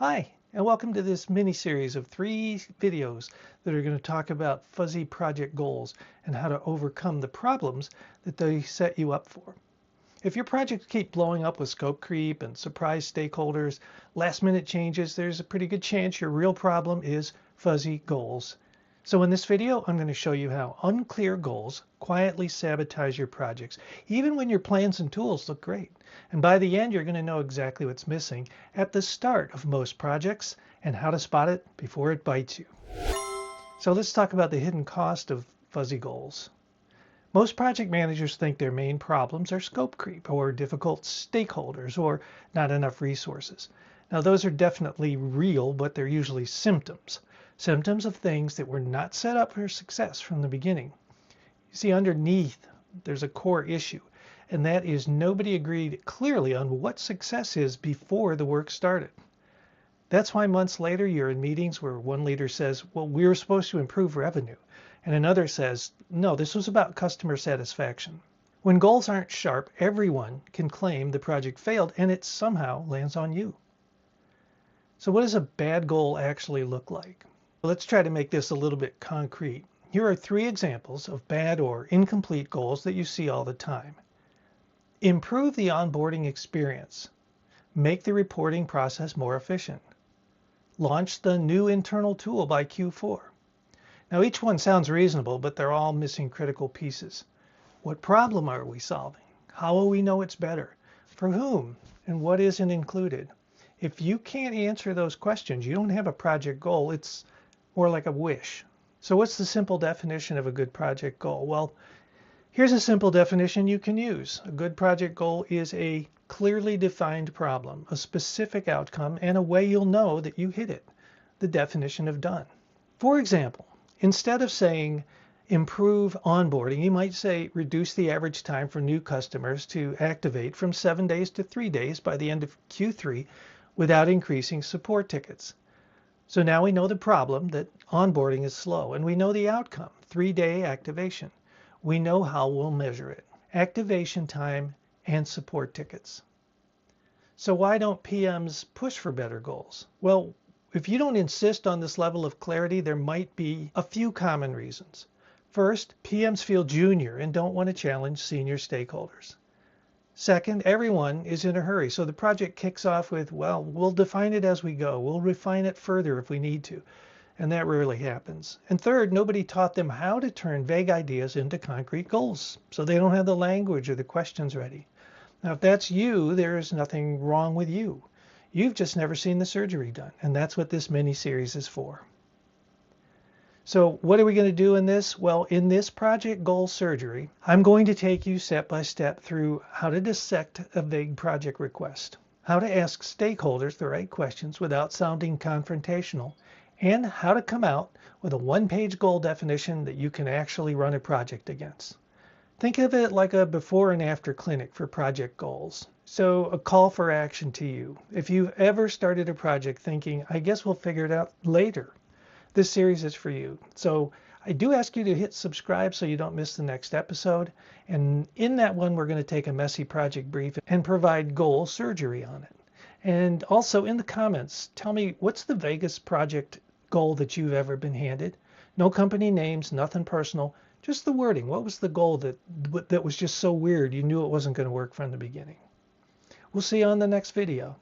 Hi, and welcome to this mini-series of 3 videos that are going to talk about fuzzy project goals and how to overcome the problems that they set you up for. If your projects keep blowing up with scope creep and surprise stakeholders, last-minute changes, there's a pretty good chance your real problem is fuzzy goals. So in this video, I'm going to show you how unclear goals quietly sabotage your projects, even when your plans and tools look great. And by the end, you're going to know exactly what's missing at the start of most projects and how to spot it before it bites you. So let's talk about the hidden cost of fuzzy goals. Most project managers think their main problems are scope creep or difficult stakeholders or not enough resources. Now those are definitely real, but they're usually symptoms. Symptoms of things that were not set up for success from the beginning. You see, underneath, there's a core issue, and that is nobody agreed clearly on what success is before the work started. That's why months later you're in meetings where one leader says, well, we were supposed to improve revenue, and another says, no, this was about customer satisfaction. When goals aren't sharp, everyone can claim the project failed, and it somehow lands on you. So what does a bad goal actually look like? Let's try to make this a little bit concrete. Here are 3 examples of bad or incomplete goals that you see all the time. Improve the onboarding experience. Make the reporting process more efficient. Launch the new internal tool by Q4. Now each one sounds reasonable, but they're all missing critical pieces. What problem are we solving? How will we know it's better? For whom? And what isn't included? If you can't answer those questions, you don't have a project goal. It's more like a wish. So what's the simple definition of a good project goal? Well, here's a simple definition you can use. A good project goal is a clearly defined problem, a specific outcome, and a way you'll know that you hit it. The definition of done. For example, instead of saying improve onboarding, you might say reduce the average time for new customers to activate from 7 days to 3 days by the end of Q3 without increasing support tickets. So now we know the problem, that onboarding is slow, and we know the outcome, 3-day activation. We know how we'll measure it, activation time and support tickets. So why don't PMs push for better goals? Well, if you don't insist on this level of clarity, there might be a few common reasons. First, PMs feel junior and don't want to challenge senior stakeholders. Second, everyone is in a hurry, so the project kicks off with, well, we'll define it as we go. We'll refine it further if we need to. And that rarely happens. And third, nobody taught them how to turn vague ideas into concrete goals, so they don't have the language or the questions ready. Now, if that's you, there is nothing wrong with you. You've just never seen the surgery done, and that's what this mini-series is for. So what are we going to do in this? Well, in this project goal surgery, I'm going to take you step by step through how to dissect a vague project request, how to ask stakeholders the right questions without sounding confrontational, and how to come out with a 1-page goal definition that you can actually run a project against. Think of it like a before and after clinic for project goals. So a call for action to you. If you've ever started a project thinking, I guess we'll figure it out later, this series is for you. So I do ask you to hit subscribe so you don't miss the next episode. And in that one, we're going to take a messy project brief and provide goal surgery on it. And also in the comments, tell me what's the vaguest project goal that you've ever been handed. No company names, nothing personal, just the wording. What was the goal that was just so weird you knew it wasn't going to work from the beginning? We'll see you on the next video.